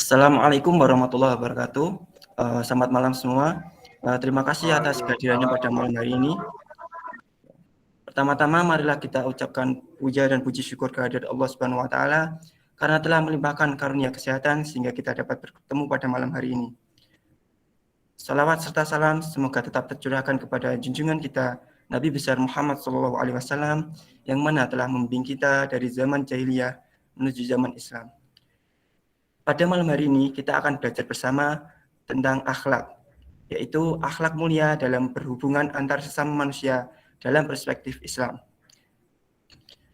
Assalamualaikum warahmatullahi wabarakatuh. Selamat malam semua. Terima kasih atas kehadirannya pada malam hari ini. Pertama-tama marilah kita ucapkan puja dan puji syukur kehadirat Allah Subhanahu wa taala karena telah melimpahkan karunia kesehatan sehingga kita dapat bertemu pada malam hari ini. Salawat serta salam semoga tetap tercurahkan kepada junjungan kita Nabi besar Muhammad SAW yang mana telah membimbing kita dari zaman jahiliyah menuju zaman Islam. Pada malam hari ini kita akan belajar bersama tentang akhlak, yaitu akhlak mulia dalam berhubungan antar sesama manusia dalam perspektif Islam.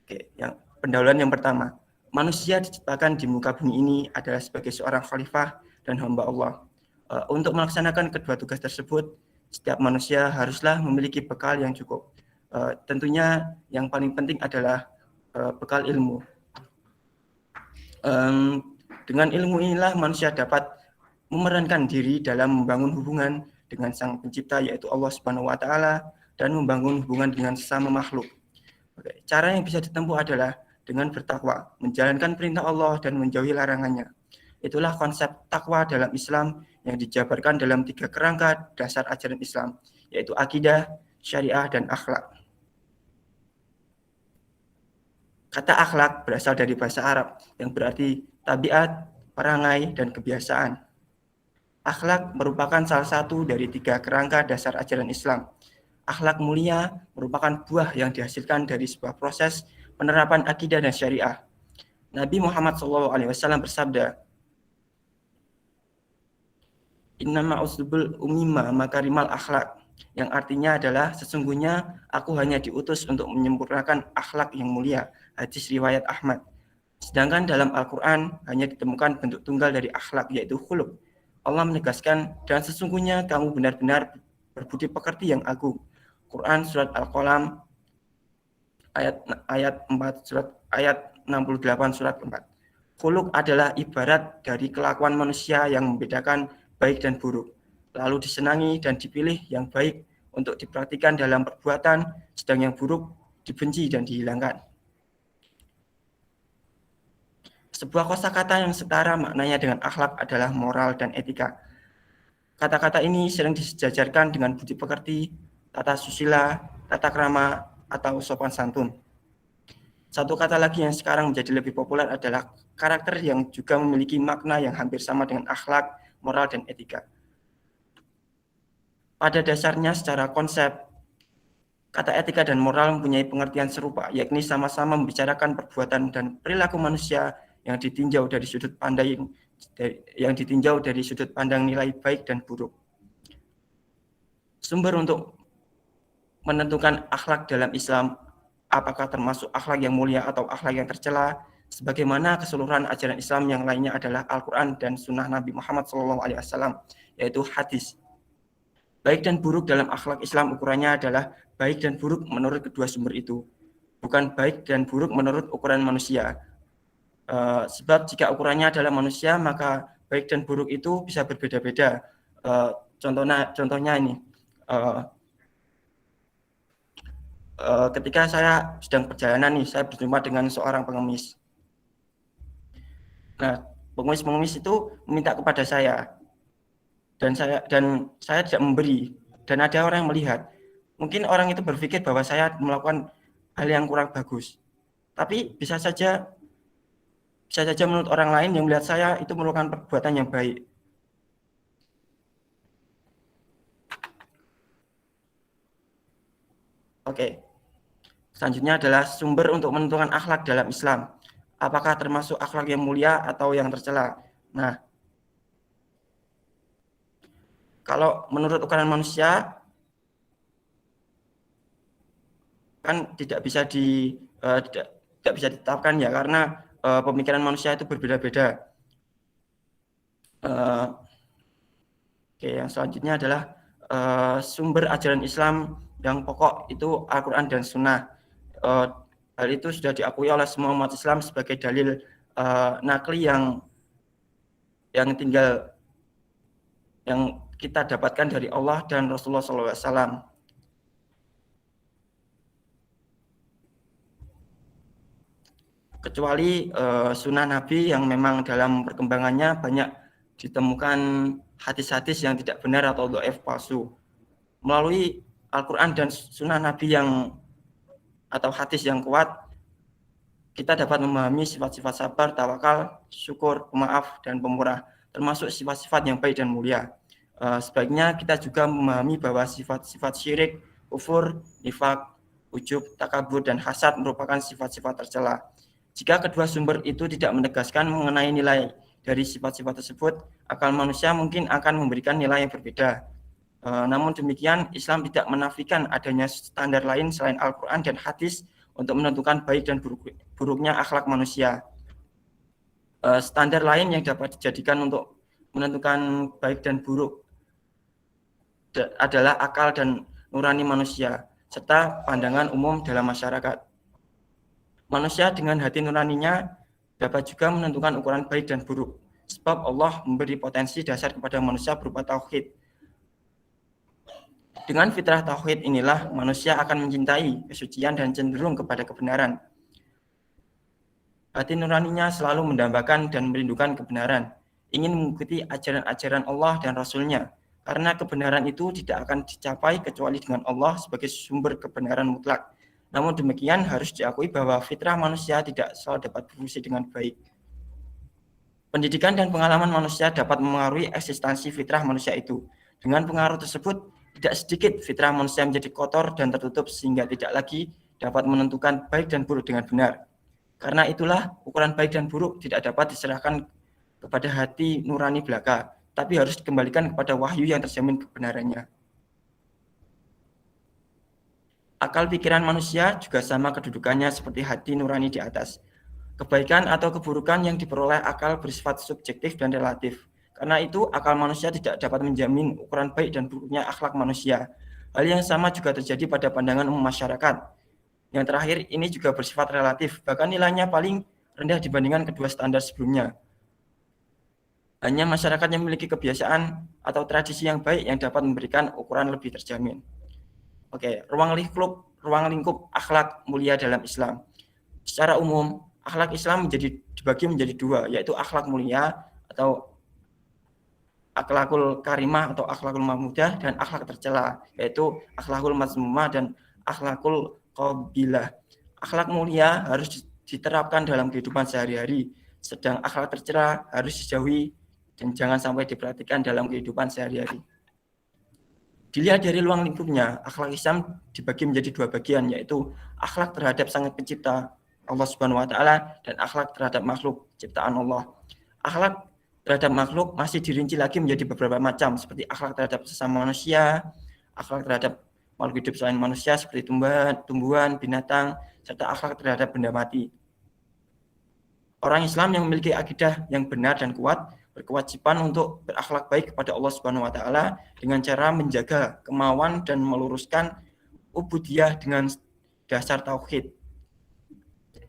Oke, pendahuluan yang pertama, manusia diciptakan di muka bumi ini adalah sebagai seorang khalifah dan hamba Allah. Untuk melaksanakan kedua tugas tersebut, setiap manusia haruslah memiliki bekal yang cukup. Tentunya yang paling penting adalah bekal ilmu. Dengan ilmu inilah manusia dapat memerankan diri dalam membangun hubungan dengan Sang Pencipta yaitu Allah Subhanahu wa taala dan membangun hubungan dengan sesama makhluk. Cara yang bisa ditempuh adalah dengan bertakwa, menjalankan perintah Allah dan menjauhi larangannya. Itulah konsep takwa dalam Islam yang dijabarkan dalam 3 kerangka dasar ajaran Islam, yaitu akidah, syariah, dan akhlak. Kata akhlak berasal dari bahasa Arab yang berarti tabiat, perangai, dan kebiasaan. Akhlak merupakan salah satu dari 3 kerangka dasar ajaran Islam. Akhlak mulia merupakan buah yang dihasilkan dari sebuah proses penerapan akidah dan syariah. Nabi Muhammad SAW bersabda, "Innama usdubul umima makarimal akhlak," yang artinya adalah sesungguhnya aku hanya diutus untuk menyempurnakan akhlak yang mulia. Hadis riwayat Ahmad. Sedangkan dalam Al-Quran hanya ditemukan bentuk tunggal dari akhlak, yaitu khuluq. Allah menegaskan, dan sesungguhnya kamu benar-benar berbudi pekerti yang agung. Quran surat Al-Qalam ayat 68 surat 4. Khuluq adalah ibarat dari kelakuan manusia yang membedakan baik dan buruk, lalu disenangi dan dipilih yang baik untuk diperhatikan dalam perbuatan, sedang yang buruk dibenci dan dihilangkan. Sebuah kosakata yang setara maknanya dengan akhlak adalah moral dan etika. Kata-kata ini sering disejajarkan dengan budi pekerti, tata susila, tata krama, atau sopan santun. Satu kata lagi yang sekarang menjadi lebih populer adalah karakter yang juga memiliki makna yang hampir sama dengan akhlak, moral, dan etika. Pada dasarnya secara konsep, kata etika dan moral mempunyai pengertian serupa, yakni sama-sama membicarakan perbuatan dan perilaku manusia yang ditinjau dari sudut pandang nilai baik dan buruk. Sumber untuk menentukan akhlak dalam Islam, apakah termasuk akhlak yang mulia atau akhlak yang tercela, sebagaimana keseluruhan ajaran Islam yang lainnya adalah Al-Quran dan Sunnah Nabi Muhammad SAW, yaitu hadis. Baik dan buruk dalam akhlak Islam ukurannya adalah baik dan buruk menurut kedua sumber itu, bukan baik dan buruk menurut ukuran manusia. Sebab jika ukurannya adalah manusia, maka baik dan buruk itu bisa berbeda-beda. Contohnya ini, ketika saya sedang perjalanan nih, saya berjumpa dengan seorang pengemis. Nah, pengemis itu meminta kepada saya, dan saya tidak memberi, dan ada orang yang melihat. Mungkin orang itu berpikir bahwa saya melakukan hal yang kurang bagus, tapi bisa saja menurut orang lain yang melihat saya itu melakukan perbuatan yang baik. Oke. Selanjutnya adalah sumber untuk menentukan akhlak dalam Islam. Apakah termasuk akhlak yang mulia atau yang tercela? Nah, kalau menurut ukuran manusia kan tidak bisa ditetapkan ya, karena pemikiran manusia itu berbeda-beda. Oke, yang selanjutnya adalah sumber ajaran Islam yang pokok itu Al-Quran dan Sunnah. Hal itu sudah diakui oleh semua umat Islam sebagai dalil nakli yang kita dapatkan dari Allah dan Rasulullah SAW. Kecuali sunnah Nabi yang memang dalam perkembangannya banyak ditemukan hadis-hadis yang tidak benar atau dhaif palsu. Melalui Al-Quran dan sunnah Nabi atau hadis yang kuat, kita dapat memahami sifat-sifat sabar, tawakal, syukur, pemaaf, dan pemurah, termasuk sifat-sifat yang baik dan mulia. Sebaiknya kita juga memahami bahwa sifat-sifat syirik, kufur, nifak, ujub, takabur, dan hasad merupakan sifat-sifat tercela. Jika kedua sumber itu tidak menegaskan mengenai nilai dari sifat-sifat tersebut, akal manusia mungkin akan memberikan nilai yang berbeda. Namun demikian, Islam tidak menafikan adanya standar lain selain Al-Quran dan hadis untuk menentukan baik dan buruknya akhlak manusia. Standar lain yang dapat dijadikan untuk menentukan baik dan buruk adalah akal dan nurani manusia, serta pandangan umum dalam masyarakat. Manusia dengan hati nuraninya dapat juga menentukan ukuran baik dan buruk, sebab Allah memberi potensi dasar kepada manusia berupa tauhid. Dengan fitrah tauhid inilah manusia akan mencintai kesucian dan cenderung kepada kebenaran. Hati nuraninya selalu mendambakan dan merindukan kebenaran, ingin mengikuti ajaran-ajaran Allah dan Rasul-Nya, karena kebenaran itu tidak akan dicapai kecuali dengan Allah sebagai sumber kebenaran mutlak. Namun demikian harus diakui bahwa fitrah manusia tidak selalu dapat berfungsi dengan baik. Pendidikan dan pengalaman manusia dapat memengaruhi eksistensi fitrah manusia itu. Dengan pengaruh tersebut, tidak sedikit fitrah manusia menjadi kotor dan tertutup sehingga tidak lagi dapat menentukan baik dan buruk dengan benar. Karena itulah ukuran baik dan buruk tidak dapat diserahkan kepada hati nurani belaka, tapi harus dikembalikan kepada wahyu yang terjamin kebenarannya. Akal pikiran manusia juga sama kedudukannya seperti hati nurani di atas. Kebaikan atau keburukan yang diperoleh akal bersifat subjektif dan relatif. Karena itu, akal manusia tidak dapat menjamin ukuran baik dan buruknya akhlak manusia. Hal yang sama juga terjadi pada pandangan umum masyarakat. Yang terakhir ini juga bersifat relatif, bahkan nilainya paling rendah dibandingkan kedua standar sebelumnya. Hanya masyarakat yang memiliki kebiasaan atau tradisi yang baik yang dapat memberikan ukuran lebih terjamin. Oke, ruang lingkup akhlak mulia dalam Islam. Secara umum, akhlak Islam dibagi menjadi dua, yaitu akhlak mulia atau akhlakul karimah atau akhlakul mahmudah dan akhlak tercela, yaitu akhlakul mazmumah dan akhlakul qabilah. Akhlak mulia harus diterapkan dalam kehidupan sehari-hari, sedang akhlak tercela harus dijauhi dan jangan sampai diperhatikan dalam kehidupan sehari-hari. Dilihat dari ruang lingkupnya, akhlak Islam dibagi menjadi dua bagian, yaitu akhlak terhadap Sang Pencipta Allah Subhanahu wa taala dan akhlak terhadap makhluk ciptaan Allah. Akhlak terhadap makhluk masih dirinci lagi menjadi beberapa macam, seperti akhlak terhadap sesama manusia, akhlak terhadap makhluk hidup selain manusia seperti tumbuhan, binatang, serta akhlak terhadap benda mati. Orang Islam yang memiliki akidah yang benar dan kuat berkewajiban untuk berakhlak baik kepada Allah Subhanahu wa taala dengan cara menjaga kemauan dan meluruskan ubudiyah dengan dasar tauhid.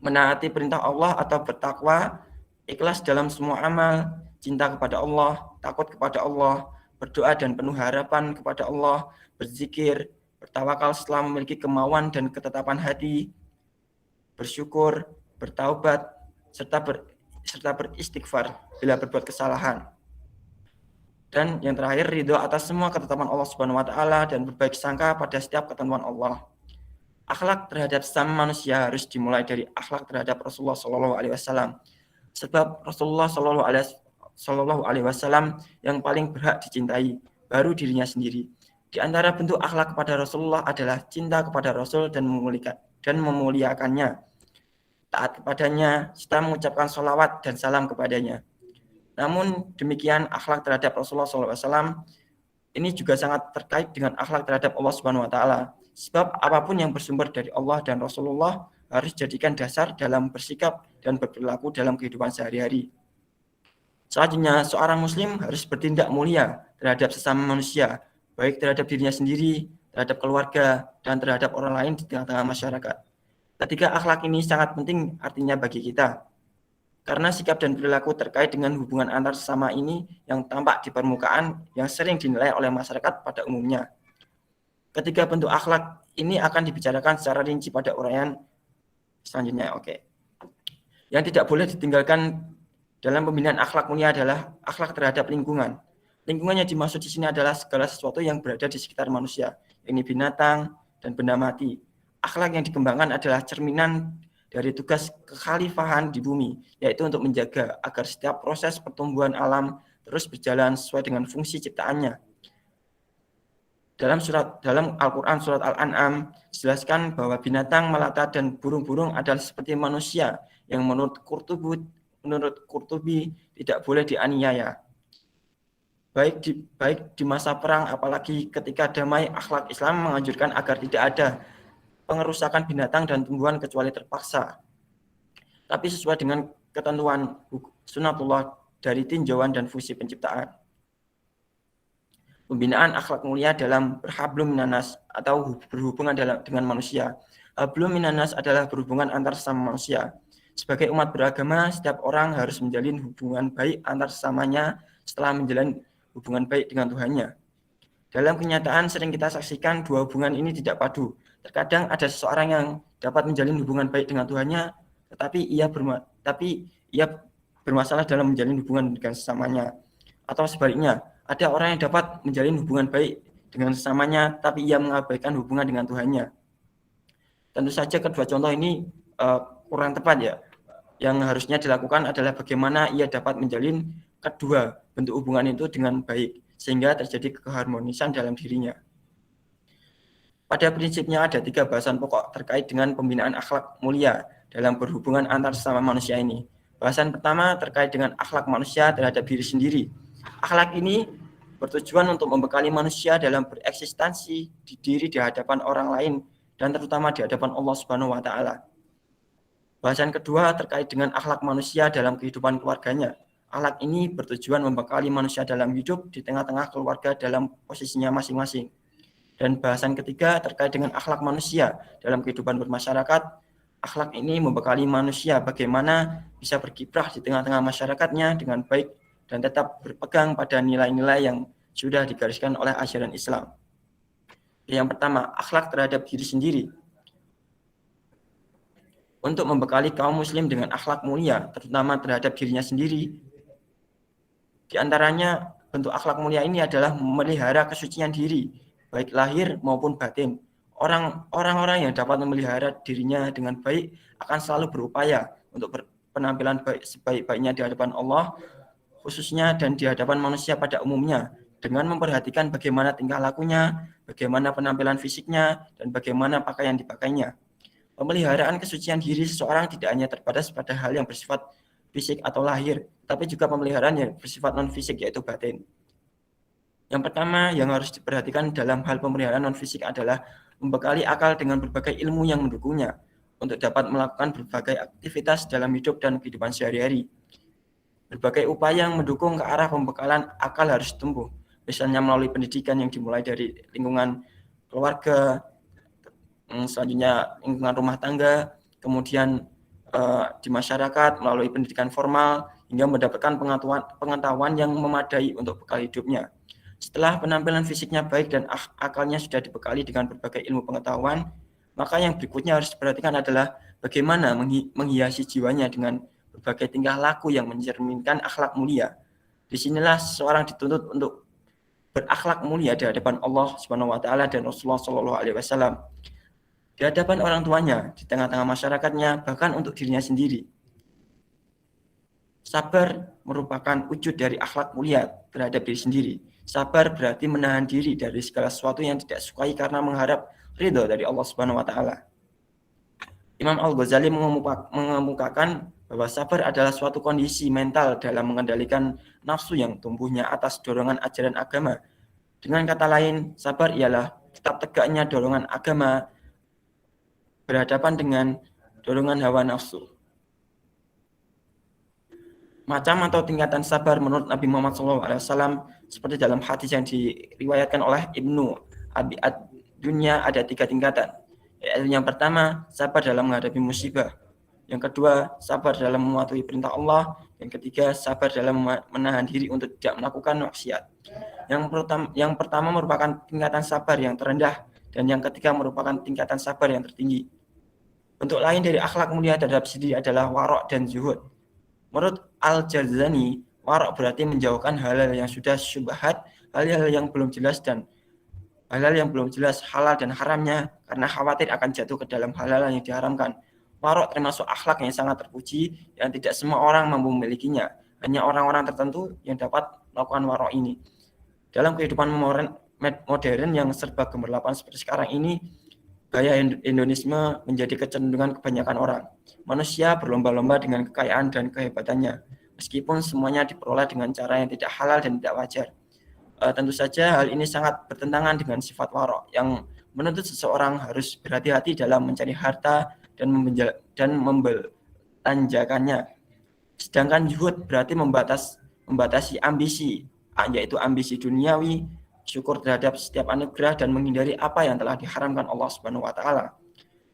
Menaati perintah Allah atau bertakwa, ikhlas dalam semua amal, cinta kepada Allah, takut kepada Allah, berdoa dan penuh harapan kepada Allah, berzikir, bertawakal setelah memiliki kemauan dan ketetapan hati, bersyukur, bertaubat, serta beristighfar bila berbuat kesalahan. Dan yang terakhir, ridho atas semua ketetapan Allah Subhanahu wa taala dan berbaik sangka pada setiap ketentuan Allah. Akhlak terhadap sesama manusia harus dimulai dari akhlak terhadap Rasulullah Shallallahu alaihi wasallam. Sebab Rasulullah Shallallahu alaihi wasallam yang paling berhak dicintai, baru dirinya sendiri. Di antara bentuk akhlak kepada Rasulullah adalah cinta kepada Rasul dan memuliakannya, taat kepadanya, serta mengucapkan sholawat dan salam kepadanya. Namun demikian, akhlak terhadap Rasulullah SAW ini juga sangat terkait dengan akhlak terhadap Allah Subhanahu wa taala. Sebab apapun yang bersumber dari Allah dan Rasulullah harus dijadikan dasar dalam bersikap dan berperilaku dalam kehidupan sehari-hari. Selanjutnya, seorang muslim harus bertindak mulia terhadap sesama manusia, baik terhadap dirinya sendiri, terhadap keluarga, dan terhadap orang lain di tengah-tengah masyarakat. Ketiga akhlak ini sangat penting artinya bagi kita, karena sikap dan perilaku terkait dengan hubungan antar sesama ini yang tampak di permukaan yang sering dinilai oleh masyarakat pada umumnya. Ketiga bentuk akhlak ini akan dibicarakan secara rinci pada uraian selanjutnya. Yang tidak boleh ditinggalkan Dalam pembinaan akhlak mulia adalah akhlak terhadap lingkungan. Lingkungan yang dimaksud di sini adalah segala sesuatu yang berada di sekitar manusia, yakni binatang dan benda mati. Akhlak yang dikembangkan adalah cerminan dari tugas kekhalifahan di bumi, yaitu untuk menjaga agar setiap proses pertumbuhan alam terus berjalan sesuai dengan fungsi ciptaannya. Dalam Al-Quran surat Al-An'am dijelaskan bahwa binatang, melata, dan burung-burung adalah seperti manusia yang menurut Qurtubi tidak boleh dianiaya. Baik di masa perang, apalagi ketika damai, akhlak Islam menganjurkan agar tidak ada pengerusakan binatang dan tumbuhan kecuali terpaksa, tapi sesuai dengan ketentuan sunatullah dari tinjauan dan fungsi penciptaan. Pembinaan akhlak mulia dalam berhablum minanas atau berhubungan dengan manusia. Hablum minanas adalah berhubungan antar sesama manusia. Sebagai umat beragama, setiap orang harus menjalin hubungan baik antar sesamanya setelah menjalin hubungan baik dengan Tuhannya. Dalam kenyataan sering kita saksikan dua hubungan ini tidak padu. Terkadang ada seseorang yang dapat menjalin hubungan baik dengan Tuhannya, tetapi ia bermasalah dalam menjalin hubungan dengan sesamanya. Atau sebaliknya, ada orang yang dapat menjalin hubungan baik dengan sesamanya, tapi ia mengabaikan hubungan dengan Tuhannya. Tentu saja kedua contoh ini kurang tepat ya. Yang harusnya dilakukan adalah bagaimana ia dapat menjalin kedua bentuk hubungan itu dengan baik, sehingga terjadi keharmonisan dalam dirinya. Pada prinsipnya ada 3 bahasan pokok terkait dengan pembinaan akhlak mulia dalam berhubungan antar sesama manusia ini. Bahasan pertama terkait dengan akhlak manusia terhadap diri sendiri. Akhlak ini bertujuan untuk membekali manusia dalam bereksistensi di hadapan orang lain dan terutama di hadapan Allah Subhanahu wa taala. Bahasan kedua terkait dengan akhlak manusia dalam kehidupan keluarganya. Akhlak ini bertujuan membekali manusia dalam hidup di tengah-tengah keluarga dalam posisinya masing-masing. Dan bahasan ketiga terkait dengan akhlak manusia dalam kehidupan bermasyarakat. Akhlak ini membekali manusia bagaimana bisa berkiprah di tengah-tengah masyarakatnya dengan baik dan tetap berpegang pada nilai-nilai yang sudah digariskan oleh ajaran Islam. Yang pertama, akhlak terhadap diri sendiri. Untuk membekali kaum muslim dengan akhlak mulia, terutama terhadap dirinya sendiri, di antaranya bentuk akhlak mulia ini adalah memelihara kesucian diri, baik lahir maupun batin. Orang-orang yang dapat memelihara dirinya dengan baik akan selalu berupaya untuk berpenampilan baik sebaik-baiknya di hadapan Allah, khususnya dan di hadapan manusia pada umumnya, dengan memperhatikan bagaimana tingkah lakunya, bagaimana penampilan fisiknya, dan bagaimana pakaian dipakainya. Pemeliharaan kesucian diri seseorang tidak hanya terbatas pada hal yang bersifat fisik atau lahir, tapi juga pemeliharaan yang bersifat non-fisik, yaitu batin. Yang pertama yang harus diperhatikan dalam hal pemeliharaan non-fisik adalah membekali akal dengan berbagai ilmu yang mendukungnya untuk dapat melakukan berbagai aktivitas dalam hidup dan kehidupan sehari-hari. Berbagai upaya yang mendukung ke arah pembekalan akal harus ditempuh, misalnya melalui pendidikan yang dimulai dari lingkungan keluarga, selanjutnya lingkungan rumah tangga, kemudian di masyarakat melalui pendidikan formal, hingga mendapatkan pengetahuan yang memadai untuk bekal hidupnya. Setelah penampilan fisiknya baik dan akalnya sudah dibekali dengan berbagai ilmu pengetahuan, maka yang berikutnya harus diperhatikan adalah bagaimana menghiasi jiwanya dengan berbagai tingkah laku yang mencerminkan akhlak mulia. Disinilah seseorang dituntut untuk berakhlak mulia di hadapan Allah Subhanahu wa taala dan Rasulullah Shallallahu alaihi wasallam, di hadapan orang tuanya, di tengah-tengah masyarakatnya, bahkan untuk dirinya sendiri. Sabar merupakan wujud dari akhlak mulia terhadap diri sendiri. Sabar berarti menahan diri dari segala sesuatu yang tidak sukai karena mengharap ridho dari Allah Subhanahu wa taala. Imam Al-Ghazali mengemukakan bahwa sabar adalah suatu kondisi mental dalam mengendalikan nafsu yang tumbuhnya atas dorongan ajaran agama. Dengan kata lain, sabar ialah tetap tegaknya dorongan agama berhadapan dengan dorongan hawa nafsu. Macam atau tingkatan sabar menurut Nabi Muhammad SAW seperti dalam hadis yang diriwayatkan oleh Ibnu Abi Ad-Dunya ada 3 tingkatan. Yaitu yang pertama, sabar dalam menghadapi musibah. Yang kedua, sabar dalam mematuhi perintah Allah. Yang ketiga, sabar dalam menahan diri untuk tidak melakukan maksiat. Yang pertama merupakan tingkatan sabar yang terendah, dan yang ketiga merupakan tingkatan sabar yang tertinggi. Bentuk lain dari akhlak mulia terhadap diri adalah warok dan zuhud. Menurut Al-Jazani, warok berarti menjauhkan hal-hal yang sudah syubhat, hal-hal yang belum jelas dan hal-hal yang belum jelas halal dan haramnya karena khawatir akan jatuh ke dalam hal-hal yang diharamkan. Warok termasuk akhlak yang sangat terpuji yang tidak semua orang mampu memilikinya. Hanya orang-orang tertentu yang dapat melakukan warok ini. Dalam kehidupan modern yang serba gemerlapan seperti sekarang ini, gaya hedonisme menjadi kecenderungan kebanyakan orang. Manusia berlomba-lomba dengan kekayaan dan kehebatannya, meskipun semuanya diperoleh dengan cara yang tidak halal dan tidak wajar. Tentu saja hal ini sangat bertentangan dengan sifat warok yang menuntut seseorang harus berhati-hati dalam mencari harta dan membelanjakannya. Sedangkan zuhud berarti membatasi ambisi, yaitu ambisi duniawi, syukur terhadap setiap anugerah dan menghindari apa yang telah diharamkan Allah Subhanahu wa taala.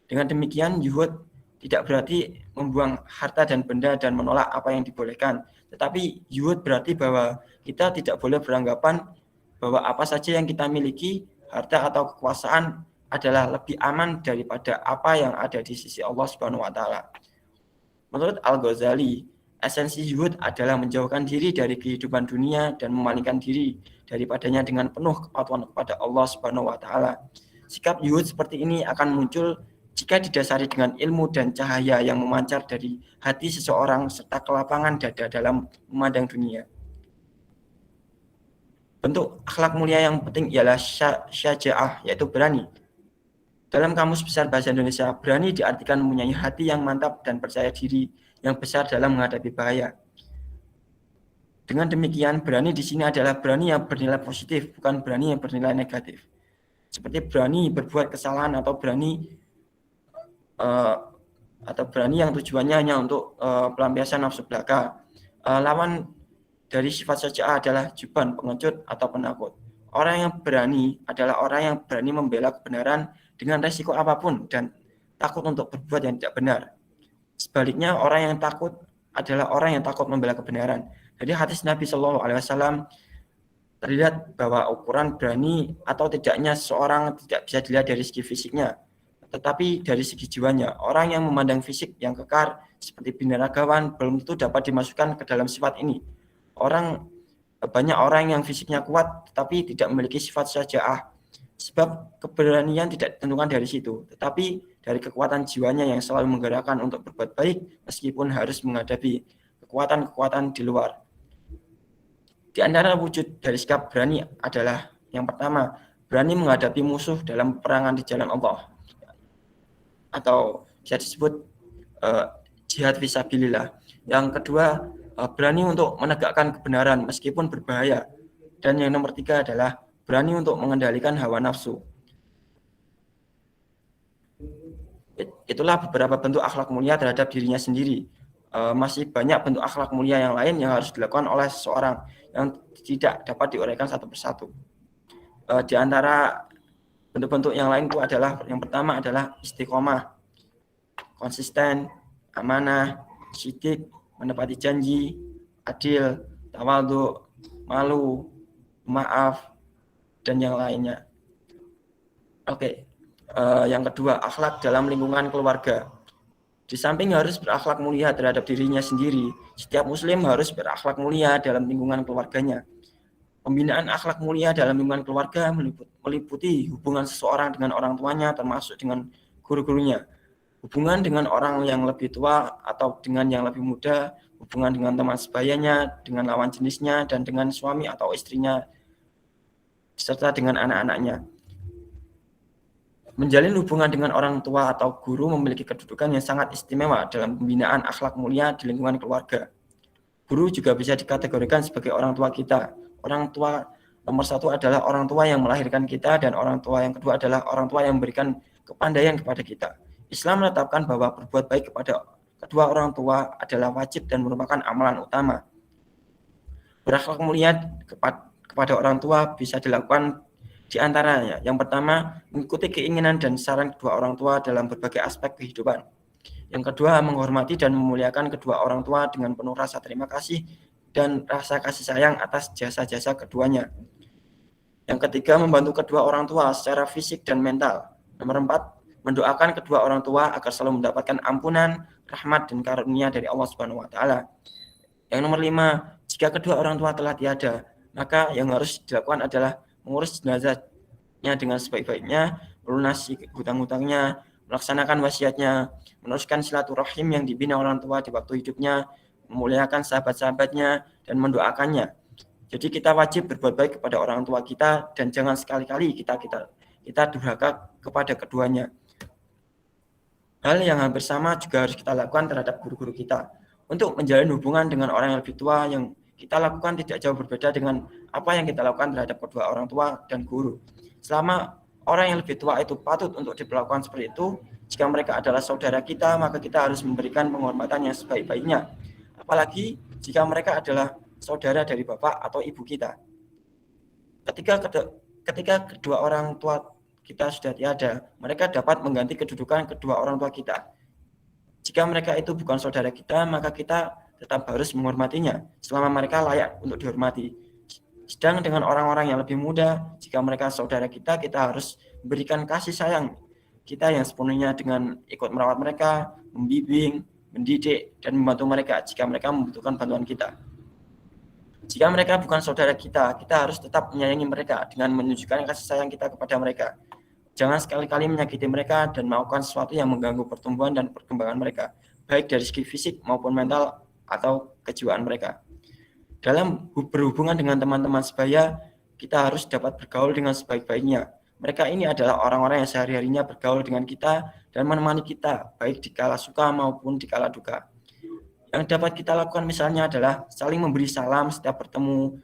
Dengan demikian, zuhud tidak berarti membuang harta dan benda dan menolak apa yang dibolehkan, tetapi zuhud berarti bahwa kita tidak boleh beranggapan bahwa apa saja yang kita miliki, harta atau kekuasaan adalah lebih aman daripada apa yang ada di sisi Allah Subhanahu wa taala. Menurut Al-Ghazali, esensi zuhud adalah menjauhkan diri dari kehidupan dunia dan memalingkan diri daripadanya dengan penuh kepatuhan kepada Allah Subhanahu wa taala. Sikap zuhud seperti ini akan muncul jika didasari dengan ilmu dan cahaya yang memancar dari hati seseorang serta kelapangan dada dalam memandang dunia. Bentuk akhlak mulia yang penting ialah syaja'ah, yaitu berani. Dalam Kamus Besar Bahasa Indonesia, berani diartikan mempunyai hati yang mantap dan percaya diri yang besar dalam menghadapi bahaya. Dengan demikian, berani di sini adalah berani yang bernilai positif, bukan berani yang bernilai negatif. Seperti berani berbuat kesalahan atau berani yang tujuannya hanya untuk pelampiasan nafsu belaka. Lawan dari sifat syaja'ah adalah juban, pengecut atau penakut. Orang yang berani adalah orang yang berani membela kebenaran dengan resiko apapun dan takut untuk berbuat yang tidak benar. Sebaliknya, orang yang takut adalah orang yang takut membela kebenaran. Jadi hadis Nabi Shallallahu Alaihi Wasallam terlihat bahwa ukuran berani atau tidaknya seseorang tidak bisa dilihat dari segi fisiknya, tetapi dari segi jiwanya. Orang yang memandang fisik yang kekar seperti binaragawan belum tentu dapat dimasukkan ke dalam sifat ini. Banyak orang yang fisiknya kuat tetapi tidak memiliki sifat syaja'ah. Sebab keberanian tidak ditentukan dari situ, tetapi dari kekuatan jiwanya yang selalu menggerakkan untuk berbuat baik meskipun harus menghadapi kekuatan-kekuatan di luar. Di antara wujud dari sikap berani adalah yang pertama, berani menghadapi musuh dalam peperangan di jalan Allah, atau bisa disebut jihad fisabilillah. Yang kedua, berani untuk menegakkan kebenaran meskipun berbahaya. Dan yang nomor tiga adalah berani untuk mengendalikan hawa nafsu. Itulah beberapa bentuk akhlak mulia terhadap dirinya sendiri. Masih banyak bentuk akhlak mulia yang lain yang harus dilakukan oleh seseorang yang tidak dapat diuraikan satu persatu. Di antara bentuk-bentuk yang lain itu adalah yang pertama adalah istiqomah, konsisten, amanah, syidik, menepati janji, adil, tawadhu, malu, maaf, dan yang lainnya. Oke. Yang kedua, akhlak dalam lingkungan keluarga. Di samping harus berakhlak mulia terhadap dirinya sendiri, setiap muslim harus berakhlak mulia dalam lingkungan keluarganya. Pembinaan akhlak mulia dalam lingkungan keluarga meliputi hubungan seseorang dengan orang tuanya termasuk dengan guru-gurunya, hubungan dengan orang yang lebih tua atau dengan yang lebih muda, hubungan dengan teman sebayanya, dengan lawan jenisnya, dan dengan suami atau istrinya, serta dengan anak-anaknya. Menjalin hubungan dengan orang tua atau guru memiliki kedudukan yang sangat istimewa dalam pembinaan akhlak mulia di lingkungan keluarga. Guru juga bisa dikategorikan sebagai orang tua kita. Orang tua nomor satu adalah orang tua yang melahirkan kita, dan orang tua yang kedua adalah orang tua yang memberikan kepandaian kepada kita. Islam menetapkan bahwa berbuat baik kepada kedua orang tua adalah wajib dan merupakan amalan utama. Berakhlak mulia kepada orang tua bisa dilakukan di antaranya, yang pertama, mengikuti keinginan dan saran kedua orang tua dalam berbagai aspek kehidupan. Yang kedua, menghormati dan memuliakan kedua orang tua dengan penuh rasa terima kasih dan rasa kasih sayang atas jasa-jasa keduanya. Yang ketiga, membantu kedua orang tua secara fisik dan mental. Nomor 4, mendoakan kedua orang tua agar selalu mendapatkan ampunan, rahmat, dan karunia dari Allah Subhanahu wa taala. Yang nomor 5, jika kedua orang tua telah tiada, maka yang harus dilakukan adalah mengurus jenazahnya dengan sebaik-baiknya, melunasi hutang-hutangnya, melaksanakan wasiatnya, meneruskan silaturahim yang dibina orang tua di waktu hidupnya, memuliakan sahabat-sahabatnya, dan mendoakannya. Jadi kita wajib berbuat baik kepada orang tua kita dan jangan sekali-kali kita durhaka kepada keduanya. Hal yang hampir sama juga harus kita lakukan terhadap guru-guru kita. Untuk menjalin hubungan dengan orang yang lebih tua, yang kita lakukan tidak jauh berbeda dengan apa yang kita lakukan terhadap kedua orang tua dan guru. Selama orang yang lebih tua itu patut untuk diperlakukan seperti itu, jika mereka adalah saudara kita, maka kita harus memberikan penghormatan yang sebaik-baiknya. Apalagi jika mereka adalah saudara dari bapak atau ibu kita. Ketika kedua orang tua kita sudah tiada, mereka dapat mengganti kedudukan kedua orang tua kita. Jika mereka itu bukan saudara kita, maka kita tetap harus menghormatinya selama mereka layak untuk dihormati. Sedang dengan orang-orang yang lebih muda, jika mereka saudara kita, kita harus memberikan kasih sayang kita yang sepenuhnya dengan ikut merawat mereka, membimbing, mendidik, dan membantu mereka jika mereka membutuhkan bantuan kita. Jika mereka bukan saudara kita, kita harus tetap menyayangi mereka dengan menunjukkan kasih sayang kita kepada mereka. Jangan sekali-kali menyakiti mereka dan melakukan sesuatu yang mengganggu pertumbuhan dan perkembangan mereka, baik dari segi fisik maupun mental atau kejiwaan mereka. Dalam berhubungan dengan teman-teman sebaya, kita harus dapat bergaul dengan sebaik-baiknya. Mereka ini adalah orang-orang yang sehari-harinya bergaul dengan kita dan menemani kita, baik di kala suka maupun di kala duka. Yang dapat kita lakukan misalnya adalah saling memberi salam setiap bertemu,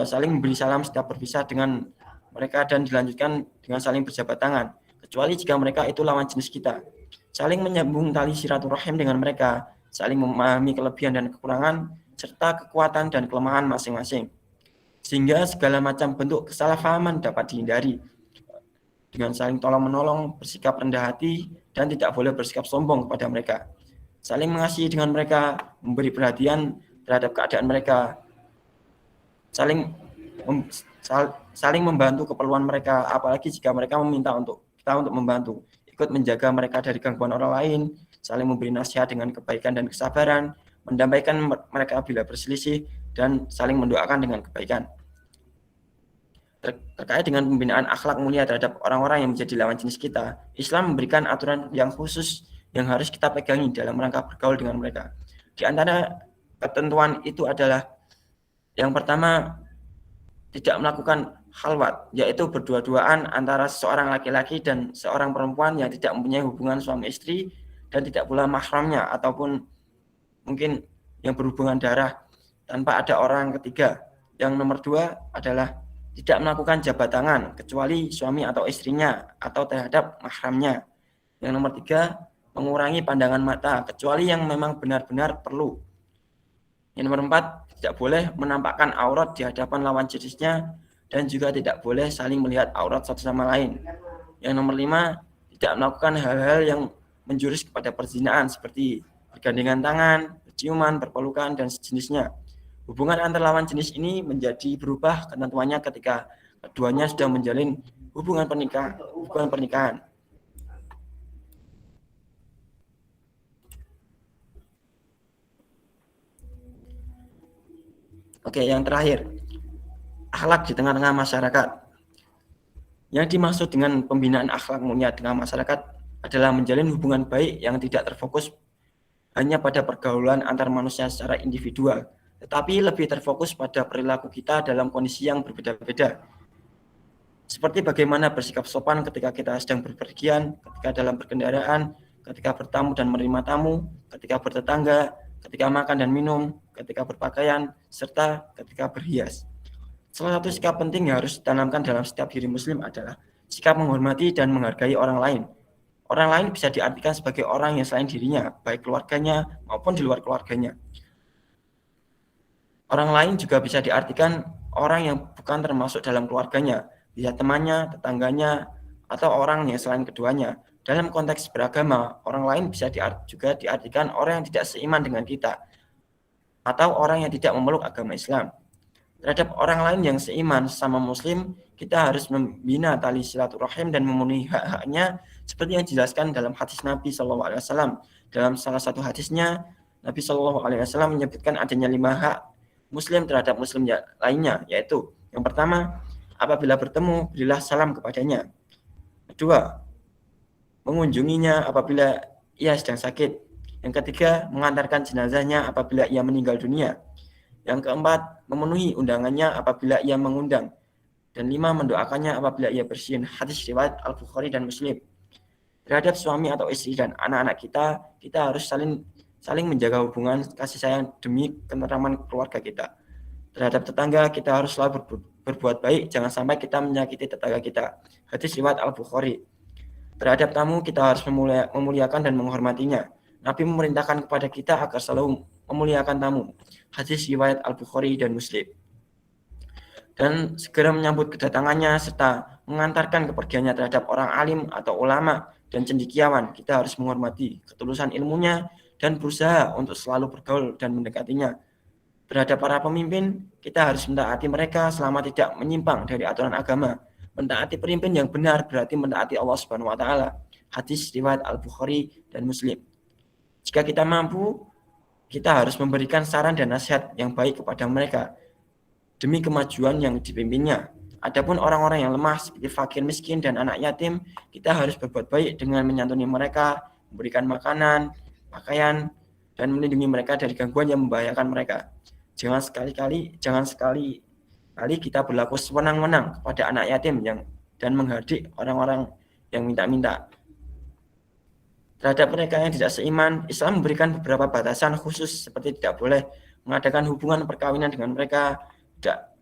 saling memberi salam setiap berpisah dengan mereka dan dilanjutkan dengan saling berjabat tangan, kecuali jika mereka itu lawan jenis kita. Saling menyambung tali silaturahim dengan mereka, saling memahami kelebihan dan kekurangan, serta kekuatan dan kelemahan masing-masing. Sehingga segala macam bentuk kesalahpahaman dapat dihindari. Dengan saling tolong-menolong, bersikap rendah hati, dan tidak boleh bersikap sombong kepada mereka. Saling mengasihi dengan mereka, memberi perhatian terhadap keadaan mereka, saling membantu keperluan mereka, apalagi jika mereka meminta untuk kita untuk membantu, ikut menjaga mereka dari gangguan orang lain, saling memberi nasihat dengan kebaikan dan kesabaran, mendampaikan mereka bila berselisih, dan saling mendoakan dengan kebaikan. Terkait dengan pembinaan akhlak mulia terhadap orang-orang yang menjadi lawan jenis kita, Islam memberikan aturan yang khusus yang harus kita pegangi dalam rangka bergaul dengan mereka. Di antara ketentuan itu adalah yang pertama, tidak melakukan khalwat, yaitu berdua-duaan antara seorang laki-laki dan seorang perempuan yang tidak mempunyai hubungan suami istri dan tidak pula mahramnya ataupun mungkin yang berhubungan darah tanpa ada orang ketiga. Yang nomor 2 adalah tidak melakukan jabat tangan kecuali suami atau istrinya atau terhadap mahramnya. Yang nomor 3, mengurangi pandangan mata kecuali yang memang benar-benar perlu. Yang nomor 4, tidak boleh menampakkan aurat di hadapan lawan jenisnya dan juga tidak boleh saling melihat aurat satu sama lain. Yang nomor 5, tidak melakukan hal-hal yang menjurus kepada perzinahan seperti bergandengan tangan, berciuman, berpelukan, dan sejenisnya. Hubungan antar lawan jenis ini menjadi berubah ketentuannya ketika keduanya sudah menjalin hubungan pernikahan. Oke, yang terakhir, akhlak di tengah-tengah masyarakat. Yang dimaksud dengan pembinaan akhlak mulia di tengah masyarakat adalah menjalin hubungan baik yang tidak terfokus hanya pada pergaulan antar manusia secara individual, tetapi lebih terfokus pada perilaku kita dalam kondisi yang berbeda-beda. Seperti bagaimana bersikap sopan ketika kita sedang berpergian, ketika dalam berkendaraan, ketika bertamu dan menerima tamu, ketika bertetangga, ketika makan dan minum, ketika berpakaian, serta ketika berhias. Salah satu sikap penting yang harus ditanamkan dalam setiap diri muslim adalah sikap menghormati dan menghargai orang lain. Orang lain bisa diartikan sebagai orang yang selain dirinya, baik keluarganya maupun di luar keluarganya. Orang lain juga bisa diartikan orang yang bukan termasuk dalam keluarganya, bisa temannya, tetangganya, atau orang yang selain keduanya. Dalam konteks beragama, orang lain bisa juga diartikan orang yang tidak seiman dengan kita, atau orang yang tidak memeluk agama Islam. Terhadap orang lain yang seiman sama muslim, kita harus membina tali silaturahim dan memenuhi hak-haknya seperti yang dijelaskan dalam hadis Nabi SAW. Dalam salah satu hadisnya, Nabi Shallallahu Alaihi Wasallam menyebutkan adanya 5 hak Muslim terhadap Muslim lainnya, yaitu yang pertama, apabila bertemu berilah salam kepadanya. Kedua, mengunjunginya apabila ia sedang sakit. Yang ketiga, mengantarkan jenazahnya apabila ia meninggal dunia. Yang keempat, memenuhi undangannya apabila ia mengundang. Dan 5, mendoakannya apabila ia bersin. Hadis riwayat Al-Bukhari dan Muslim. Terhadap suami atau istri dan anak-anak kita harus saling menjaga hubungan kasih sayang demi ketentraman keluarga kita. Terhadap tetangga, kita harus selalu berbuat baik, jangan sampai kita menyakiti tetangga kita. Hadis riwayat Al-Bukhari. Terhadap tamu, kita harus memuliakan dan menghormatinya. Nabi memerintahkan kepada kita agar selalu memuliakan tamu. Hadis riwayat Al-Bukhari dan Muslim. Dan segera menyambut kedatangannya serta mengantarkan kepergiannya terhadap orang alim atau ulama dan cendekiawan. Kita harus menghormati ketulusan ilmunya dan berusaha untuk selalu bergaul dan mendekatinya. Terhadap para pemimpin, kita harus mentaati mereka selama tidak menyimpang dari aturan agama. Mentaati pemimpin yang benar berarti mentaati Allah Subhanahu wa taala. Hadis riwayat Al-Bukhari dan Muslim. Jika kita mampu, kita harus memberikan saran dan nasihat yang baik kepada mereka demi kemajuan yang dipimpinnya. Adapun orang-orang yang lemah seperti fakir miskin dan anak yatim, kita harus berbuat baik dengan menyantuni mereka, memberikan makanan, pakaian, dan melindungi mereka dari gangguan yang membahayakan mereka. Jangan sekali-kali kita berlaku sewenang-wenang kepada anak yatim dan menghardik orang-orang yang minta-minta. Terhadap mereka yang tidak seiman, Islam memberikan beberapa batasan khusus seperti tidak boleh mengadakan hubungan perkawinan dengan mereka, tidak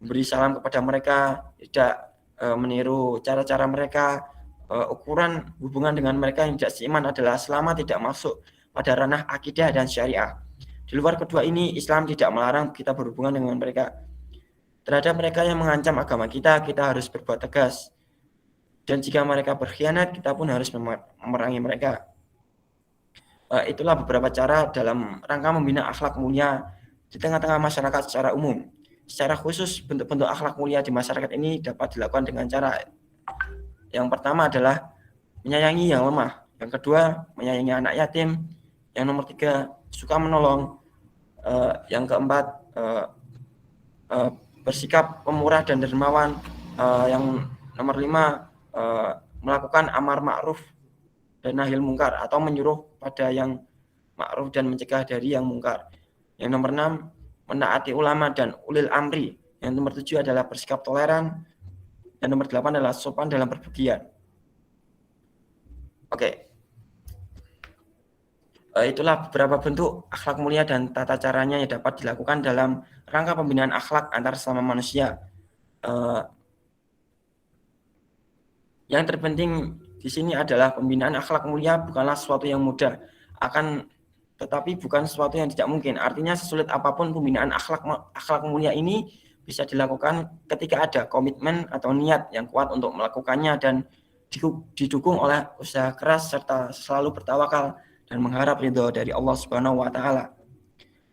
memberi salam kepada mereka, tidak meniru cara-cara mereka. Ukuran hubungan dengan mereka yang tidak seiman adalah selama tidak masuk pada ranah akidah dan syariah. Di luar kedua ini, Islam tidak melarang kita berhubungan dengan mereka. Terhadap mereka yang mengancam agama kita harus berbuat tegas. Dan jika mereka berkhianat, kita pun harus memerangi mereka. Itulah beberapa cara dalam rangka membina akhlak mulia di tengah-tengah masyarakat secara umum. Secara khusus, bentuk-bentuk akhlak mulia di masyarakat ini dapat dilakukan dengan cara yang pertama adalah menyayangi yang lemah. Yang kedua, menyayangi anak yatim. Yang nomor 3, suka menolong. Yang keempat, bersikap pemurah dan dermawan. Yang nomor 5, melakukan amar ma'ruf dan nahi mungkar atau menyuruh pada yang ma'ruf dan mencegah dari yang mungkar. Yang nomor 6, menaati ulama dan ulil amri. Yang nomor 7 adalah bersikap toleran. Dan nomor 8 adalah sopan dalam berpergian. Oke. Itulah beberapa bentuk akhlak mulia dan tata caranya yang dapat dilakukan dalam rangka pembinaan akhlak antar sesama manusia. Yang terpenting di sini adalah pembinaan akhlak mulia bukanlah sesuatu yang mudah, tetapi bukan sesuatu yang tidak mungkin. Artinya sesulit apapun pembinaan akhlak mulia ini bisa dilakukan ketika ada komitmen atau niat yang kuat untuk melakukannya dan didukung oleh usaha keras serta selalu bertawakal dan mengharap ridho dari Allah Subhanahu wa taala.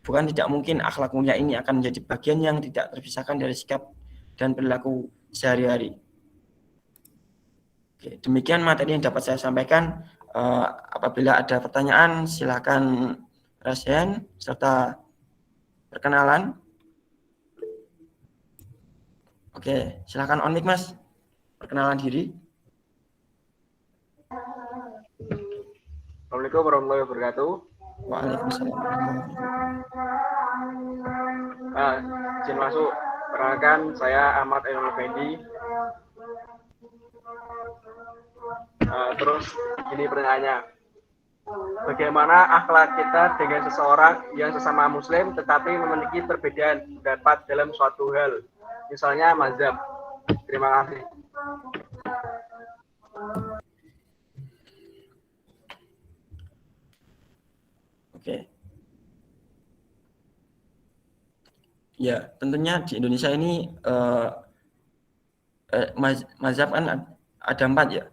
Bukan tidak mungkin akhlak mulia ini akan menjadi bagian yang tidak terpisahkan dari sikap dan perilaku sehari-hari. Oke, demikian materi yang dapat saya sampaikan. Apabila ada pertanyaan, silakan raise hand serta perkenalan. Oke, silakan on mic, Mas. Perkenalan diri. Assalamualaikum warahmatullahi wabarakatuh. Waalaikumsalam. Izin masuk. Perkenalkan, saya Ahmad Ainul Fendi. Terus ini pertanyaannya, bagaimana akhlak kita dengan seseorang yang sesama muslim tetapi memiliki perbedaan pendapat dalam suatu hal, misalnya mazhab. Terima kasih. Oke. Ya, tentunya di Indonesia ini mazhab kan ada 4 ya.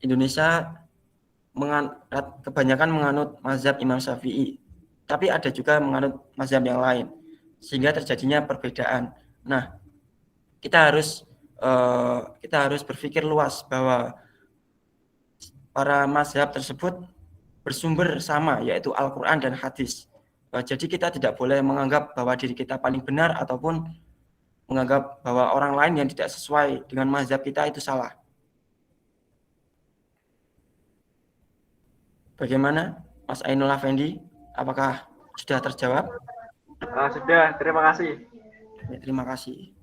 Indonesia kebanyakan menganut mazhab Imam Syafi'i, tapi ada juga menganut mazhab yang lain, sehingga terjadinya perbedaan. Nah, kita harus berpikir luas bahwa para mazhab tersebut bersumber sama, yaitu Al-Quran dan hadis. Jadi kita tidak boleh menganggap bahwa diri kita paling benar ataupun menganggap bahwa orang lain yang tidak sesuai dengan mazhab kita itu salah. Bagaimana Mas Ainul Afendi? Apakah sudah terjawab? Sudah, terima kasih. Ya, terima kasih.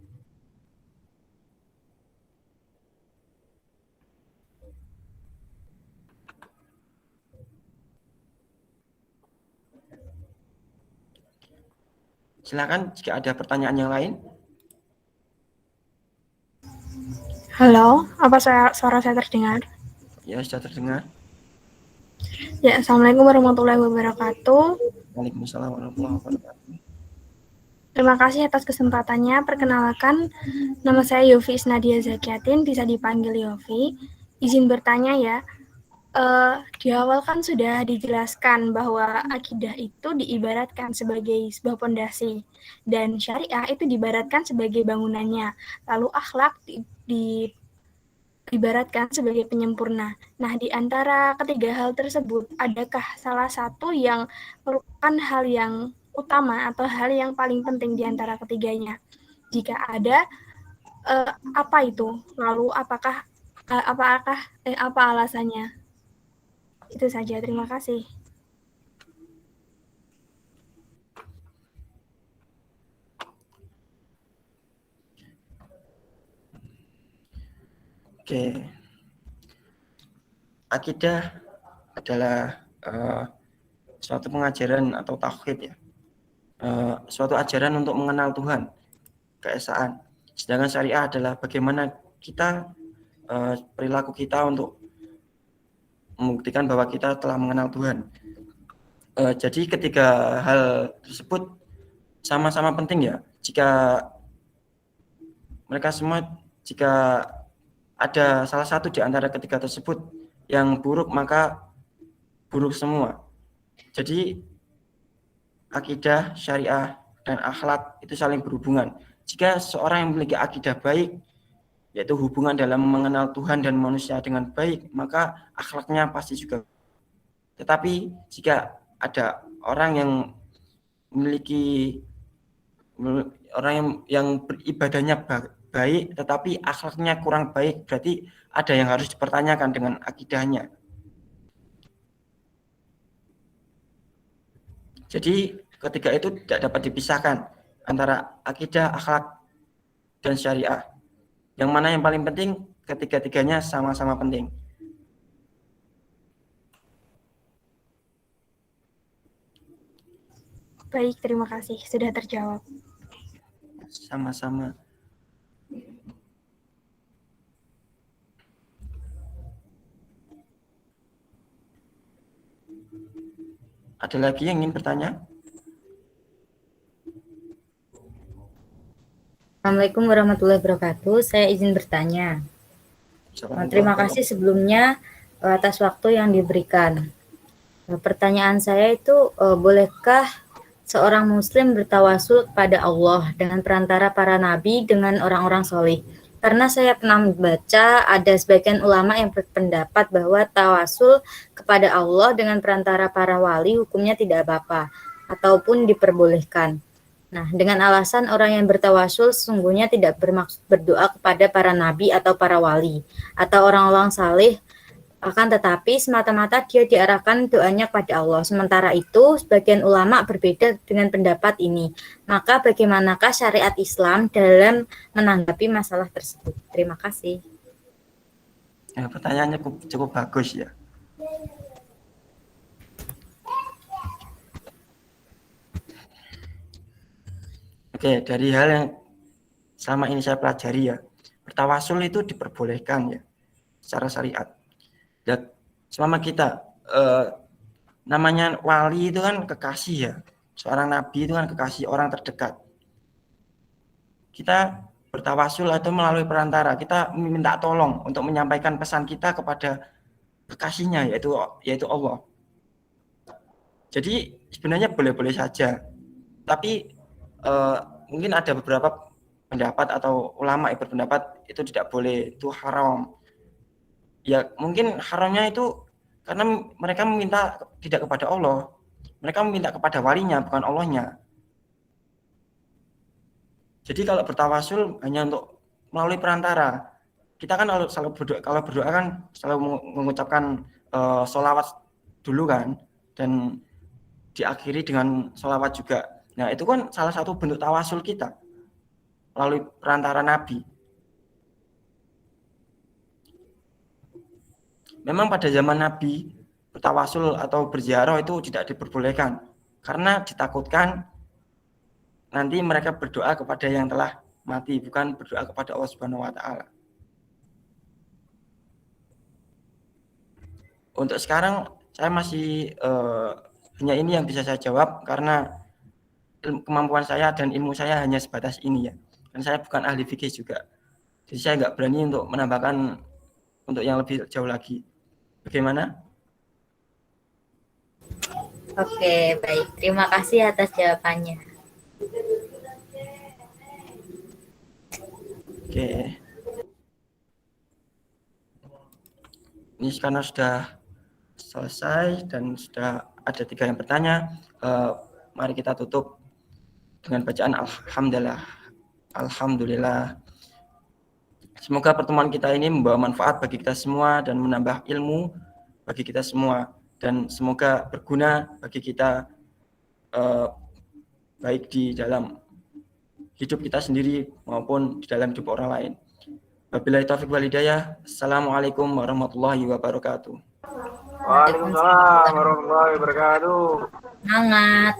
Silakan jika ada pertanyaan yang lain. Halo, apa suara saya terdengar? Ya, sudah terdengar. Ya, Assalamualaikum warahmatullahi wabarakatuh. Waalaikumsalam warahmatullahi wabarakatuh. Terima kasih atas kesempatannya. Perkenalkan, nama saya Yofi Isnadia Zakiatin, bisa dipanggil Yofi. Izin bertanya ya, di awal kan sudah dijelaskan bahwa akidah itu diibaratkan sebagai sebuah pondasi dan syariah itu diibaratkan sebagai bangunannya. Lalu akhlak diibaratkan sebagai penyempurna. Nah, di antara ketiga hal tersebut, adakah salah satu yang merupakan hal yang utama atau hal yang paling penting di antara ketiganya? Jika ada, apa itu? Lalu apa alasannya? Itu saja, terima kasih. Oke. Akidah adalah suatu pengajaran atau tauhid ya. Suatu ajaran untuk mengenal Tuhan, keesaan. Sedangkan syariah adalah bagaimana kita perilaku kita untuk membuktikan bahwa kita telah mengenal Tuhan. Jadi ketiga hal tersebut sama-sama penting ya. Jika ada salah satu di antara ketiga tersebut yang buruk, maka buruk semua. Jadi akidah, syariah, dan akhlak itu saling berhubungan. Jika seorang yang memiliki akidah baik, yaitu hubungan dalam mengenal Tuhan dan manusia dengan baik, maka akhlaknya pasti juga. Tetapi jika ada orang yang memiliki yang beribadahnya baik, tetapi akhlaknya kurang baik, berarti ada yang harus dipertanyakan dengan akidahnya. Jadi ketiga itu tidak dapat dipisahkan antara akidah, akhlak, dan syariah. Yang mana yang paling penting? Ketiga-tiganya sama-sama penting. Baik, terima kasih. Sudah terjawab. Sama-sama. Ada lagi yang ingin bertanya? Assalamualaikum warahmatullahi wabarakatuh. Saya izin bertanya. Terima kasih sebelumnya atas waktu yang diberikan. Pertanyaan saya itu, bolehkah seorang muslim bertawasul kepada Allah dengan perantara para nabi dengan orang-orang soleh? Karena saya pernah membaca ada sebagian ulama yang berpendapat bahwa tawasul kepada Allah dengan perantara para wali hukumnya tidak apa-apa ataupun diperbolehkan. Nah, dengan alasan orang yang bertawasul sesungguhnya tidak bermaksud berdoa kepada para nabi atau para wali atau orang-orang saleh, akan tetapi semata-mata dia diarahkan doanya kepada Allah. Sementara itu, sebagian ulama berbeda dengan pendapat ini. Maka bagaimanakah syariat Islam dalam menanggapi masalah tersebut? Terima kasih. Ya, pertanyaannya cukup bagus ya. Oke, dari hal yang selama ini saya pelajari ya, bertawasul itu diperbolehkan ya secara syariat. Dan selama kita namanya wali itu kan kekasih ya, seorang nabi itu kan kekasih orang terdekat. Kita bertawasul atau melalui perantara, kita minta tolong untuk menyampaikan pesan kita kepada kekasihnya, yaitu Allah. Jadi sebenarnya boleh-boleh saja, tapi mungkin ada beberapa pendapat atau ulama yang berpendapat itu tidak boleh, itu haram. Ya mungkin haramnya itu Karena mereka meminta tidak kepada Allah, mereka meminta kepada walinya, bukan Allahnya. Jadi kalau bertawasul hanya untuk melalui perantara. Kita kan kalau berdoa kan selalu mengucapkan sholawat dulu kan, dan diakhiri dengan sholawat juga. Nah itu kan salah satu bentuk tawasul kita melalui perantara Nabi. Memang pada zaman Nabi bertawasul atau berziarah itu tidak diperbolehkan karena ditakutkan nanti mereka berdoa kepada yang telah mati, bukan berdoa kepada Allah Subhanahu wa taala. Untuk sekarang saya masih hanya ini yang bisa saya jawab karena kemampuan saya dan ilmu saya hanya sebatas ini ya. Dan saya bukan ahli fikih juga. Jadi saya nggak berani untuk menambahkan untuk yang lebih jauh lagi. Bagaimana? Oke, baik. Terima kasih atas jawabannya. Oke. Ini karena sudah selesai dan sudah ada 3 yang bertanya, mari kita tutup dengan bacaan Alhamdulillah. Alhamdulillah. Semoga pertemuan kita ini membawa manfaat bagi kita semua dan menambah ilmu bagi kita semua, dan semoga berguna bagi kita baik di dalam hidup kita sendiri maupun di dalam hidup orang lain. Wabillahi taufiq wal hidayah. Assalamualaikum warahmatullahi wabarakatuh. Waalaikumsalam warahmatullahi wabarakatuh. Semangat.